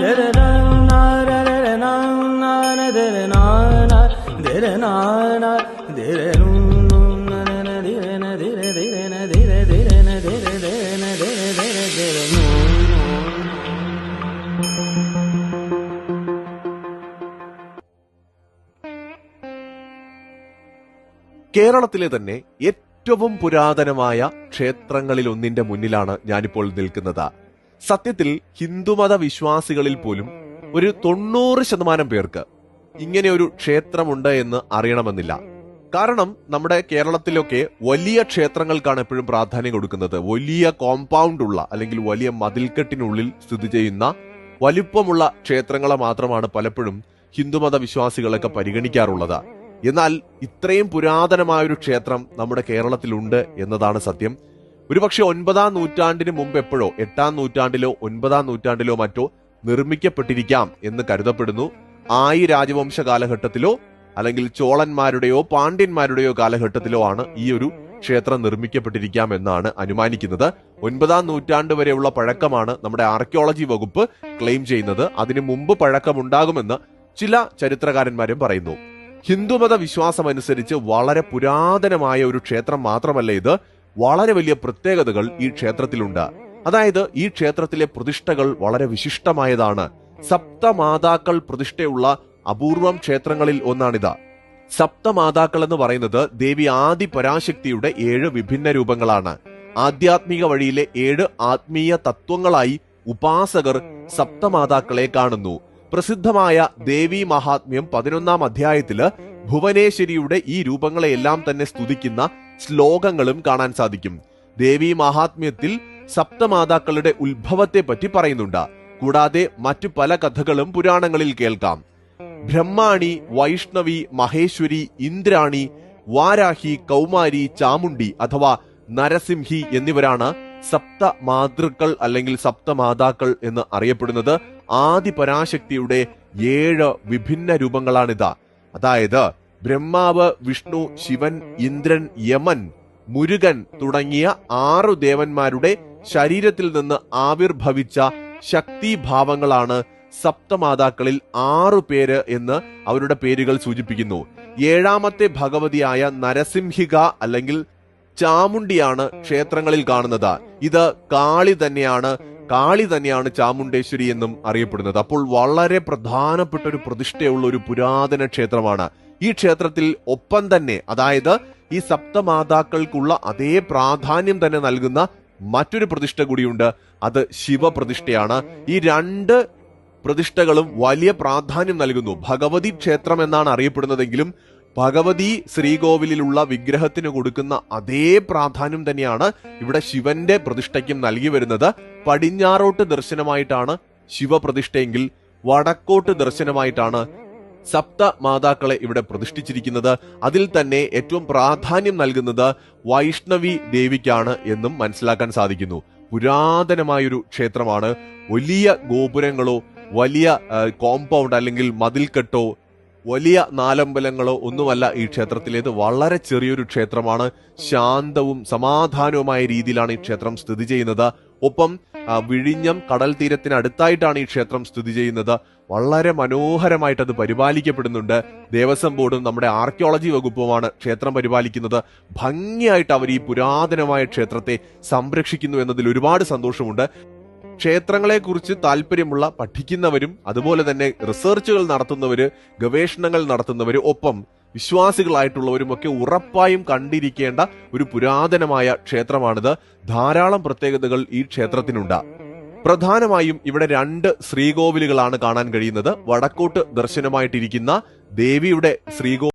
കേരളത്തിലെ തന്നെ ഏറ്റവും പുരാതനമായ ക്ഷേത്രങ്ങളിൽ ഒന്നിന്റെ മുന്നിലാണ് ഞാനിപ്പോൾ നിൽക്കുന്നത്. സത്യത്തിൽ ഹിന്ദുമത വിശ്വാസികളിൽ പോലും ഒരു 90% പേർക്ക് ഇങ്ങനെ ഒരു ക്ഷേത്രമുണ്ട് എന്ന് അറിയണമെന്നില്ല. കാരണം നമ്മുടെ കേരളത്തിലൊക്കെ വലിയ ക്ഷേത്രങ്ങൾക്കാണ് എപ്പോഴും പ്രാധാന്യം കൊടുക്കുന്നത്. വലിയ കോമ്പൗണ്ട് ഉള്ള അല്ലെങ്കിൽ വലിയ മതിൽക്കെട്ടിനുള്ളിൽ സ്ഥിതി ചെയ്യുന്ന വലിപ്പമുള്ള ക്ഷേത്രങ്ങളെ മാത്രമാണ് പലപ്പോഴും ഹിന്ദുമത വിശ്വാസികളൊക്കെ പരിഗണിക്കാറുള്ളത്. എന്നാൽ ഇത്രയും പുരാതനമായൊരു ക്ഷേത്രം നമ്മുടെ കേരളത്തിലുണ്ട് എന്നതാണ് സത്യം. ഒരുപക്ഷെ 9-ാം നൂറ്റാണ്ടിന് മുമ്പ് എപ്പോഴോ 8-ാം നൂറ്റാണ്ടിലോ 9-ാം നൂറ്റാണ്ടിലോ മറ്റോ നിർമ്മിക്കപ്പെട്ടിരിക്കാം എന്ന് കരുതപ്പെടുന്നു. ആയി രാജവംശ കാലഘട്ടത്തിലോ അല്ലെങ്കിൽ ചോളന്മാരുടെയോ പാണ്ഡ്യന്മാരുടെയോ കാലഘട്ടത്തിലോ ആണ് ഈ ഒരു ക്ഷേത്രം നിർമ്മിക്കപ്പെട്ടിരിക്കാം എന്നാണ് അനുമാനിക്കുന്നത്. 9-ാം നൂറ്റാണ്ട് വരെയുള്ള പഴക്കമാണ് നമ്മുടെ ആർക്കിയോളജി വകുപ്പ് ക്ലെയിം ചെയ്യുന്നത്. അതിനു മുമ്പ് പഴക്കമുണ്ടാകുമെന്ന് ചില ചരിത്രകാരന്മാരും പറയുന്നു. ഹിന്ദുമത വിശ്വാസമനുസരിച്ച് വളരെ പുരാതനമായ ഒരു ക്ഷേത്രം മാത്രമല്ല ഇത്, വളരെ വലിയ പ്രത്യേകതകൾ ഈ ക്ഷേത്രത്തിലുണ്ട്. അതായത് ഈ ക്ഷേത്രത്തിലെ പ്രതിഷ്ഠകൾ വളരെ വിശിഷ്ടമായതാണ്. സപ്തമാതാക്കൾ പ്രതിഷ്ഠയുള്ള അപൂർവം ക്ഷേത്രങ്ങളിൽ ഒന്നാണിത്. സപ്തമാതാക്കൾ എന്ന് പറയുന്നത് ദേവി ആദി പരാശക്തിയുടെ 7 വിഭിന്ന രൂപങ്ങളാണ്. ആധ്യാത്മിക വഴിയിലെ 7 ആത്മീയ തത്വങ്ങളായി ഉപാസകർ സപ്തമാതാക്കളെ കാണുന്നു. പ്രസിദ്ധമായ ദേവി മഹാത്മ്യം 11-ാം അധ്യായത്തില് ഭുവനേശ്വരിയുടെ ഈ രൂപങ്ങളെയെല്ലാം തന്നെ സ്തുതിക്കുന്ന ശ്ലോകങ്ങളും കാണാൻ സാധിക്കും. ദേവി മഹാത്മ്യത്തിൽ സപ്തമാതാക്കളുടെ ഉത്ഭവത്തെ പറ്റി പറയുന്നുണ്ട്. കൂടാതെ മറ്റു പല കഥകളും പുരാണങ്ങളിൽ കേൾക്കാം. ബ്രഹ്മാണി, വൈഷ്ണവി, മഹേശ്വരി, ഇന്ദ്രാണി, വാരാഹി, കൗമാരി, ചാമുണ്ഡി അഥവാ നരസിംഹി എന്നിവരാണ് സപ്തമാതൃക്കൾ അല്ലെങ്കിൽ സപ്തമാതാക്കൾ എന്ന് അറിയപ്പെടുന്നത്. ആദി പരാശക്തിയുടെ 7 വിഭിന്ന രൂപങ്ങളാണിത്. അതായത് ബ്രഹ്മാവ്, വിഷ്ണു, ശിവൻ, ഇന്ദ്രൻ, യമൻ, മുരുകൻ തുടങ്ങിയ 6 ദേവന്മാരുടെ ശരീരത്തിൽ നിന്ന് ആവിർഭവിച്ച ശക്തിഭാവങ്ങളാണ് സപ്തമാതാക്കളിൽ 6 പേര് എന്ന് അവരുടെ പേരുകൾ സൂചിപ്പിക്കുന്നു. 7ാമത്തെ ഭഗവതിയായ നരസിംഹിക അല്ലെങ്കിൽ ചാമുണ്ടിയാണ് ക്ഷേത്രങ്ങളിൽ കാണുന്നത്. ഇത് കാളി തന്നെയാണ് ചാമുണ്ടേശ്വരി എന്നും അറിയപ്പെടുന്നത്. അപ്പോൾ വളരെ പ്രധാനപ്പെട്ട ഒരു പ്രതിഷ്ഠയുള്ള ഒരു പുരാതന ക്ഷേത്രമാണ് ഈ ക്ഷേത്രത്തിൽ. ഒപ്പം തന്നെ അതായത് ഈ സപ്തമാതാക്കൾക്കുള്ള അതേ പ്രാധാന്യം തന്നെ നൽകുന്ന മറ്റൊരു പ്രതിഷ്ഠ കൂടിയുണ്ട്. അത് ശിവപ്രതിഷ്ഠയാണ്. ഈ 2 പ്രതിഷ്ഠകളും വലിയ പ്രാധാന്യം നൽകുന്നു. ഭഗവതി ക്ഷേത്രം എന്നാണ് അറിയപ്പെടുന്നതെങ്കിലും ഭഗവതി ശ്രീകോവിലുള്ള വിഗ്രഹത്തിന് കൊടുക്കുന്ന അതേ പ്രാധാന്യം തന്നെയാണ് ഇവിടെ ശിവന്റെ പ്രതിഷ്ഠയ്ക്കും നൽകി വരുന്നത്. പടിഞ്ഞാറോട്ട് ദർശനമായിട്ടാണ് ശിവപ്രതിഷ്ഠയെങ്കിൽ വടക്കോട്ട് ദർശനമായിട്ടാണ് സപ്തമാതാക്കളെ ഇവിടെ പ്രതിഷ്ഠിച്ചിരിക്കുന്നത്. അതിൽ തന്നെ ഏറ്റവും പ്രാധാന്യം നൽകുന്നത് വൈഷ്ണവി ദേവിക്കാണ് എന്നും മനസ്സിലാക്കാൻ സാധിക്കുന്നു. പുരാതനമായൊരു ക്ഷേത്രമാണ്. വലിയ ഗോപുരങ്ങളോ വലിയ കോമ്പൗണ്ട് അല്ലെങ്കിൽ മതിൽക്കെട്ടോ വലിയ നാലമ്പലങ്ങളോ ഒന്നുമല്ല ഈ ക്ഷേത്രത്തിലേത്. വളരെ ചെറിയൊരു ക്ഷേത്രമാണ്. ശാന്തവും സമാധാനവുമായ രീതിയിലാണ് ഈ ക്ഷേത്രം സ്ഥിതി ചെയ്യുന്നത്. ഒപ്പം വിഴിഞ്ഞം കടൽ തീരത്തിനടുത്തായിട്ടാണ് ഈ ക്ഷേത്രം സ്ഥിതി ചെയ്യുന്നത്. വളരെ മനോഹരമായിട്ട് അത് പരിപാലിക്കപ്പെടുന്നുണ്ട്. ദേവസ്വം ബോർഡും നമ്മുടെ ആർക്കിയോളജി വകുപ്പുമാണ് ക്ഷേത്രം പരിപാലിക്കുന്നത്. ഭംഗിയായിട്ട് അവർ ഈ പുരാതനമായ ക്ഷേത്രത്തെ സംരക്ഷിക്കുന്നു എന്നതിൽ ഒരുപാട് സന്തോഷമുണ്ട്. ക്ഷേത്രങ്ങളെ കുറിച്ച് താല്പര്യമുള്ള പഠിക്കുന്നവരും അതുപോലെ തന്നെ റിസർച്ചുകൾ നടത്തുന്നവര്, ഗവേഷണങ്ങൾ നടത്തുന്നവര്, ഒപ്പം വിശ്വാസികളായിട്ടുള്ളവരുമൊക്കെ ഉറപ്പായും കണ്ടിരിക്കേണ്ട ഒരു പുരാതനമായ ക്ഷേത്രമാണിത്. ധാരാളം പ്രത്യേകതകൾ ഈ ക്ഷേത്രത്തിനുണ്ട്. പ്രധാനമായും ഇവിടെ 2 ശ്രീകോവിലുകളാണ് കാണാൻ കഴിയുന്നത്. വടക്കോട്ട് ദർശനമായിട്ടിരിക്കുന്ന ദേവിയുടെ ശ്രീകോവിൽ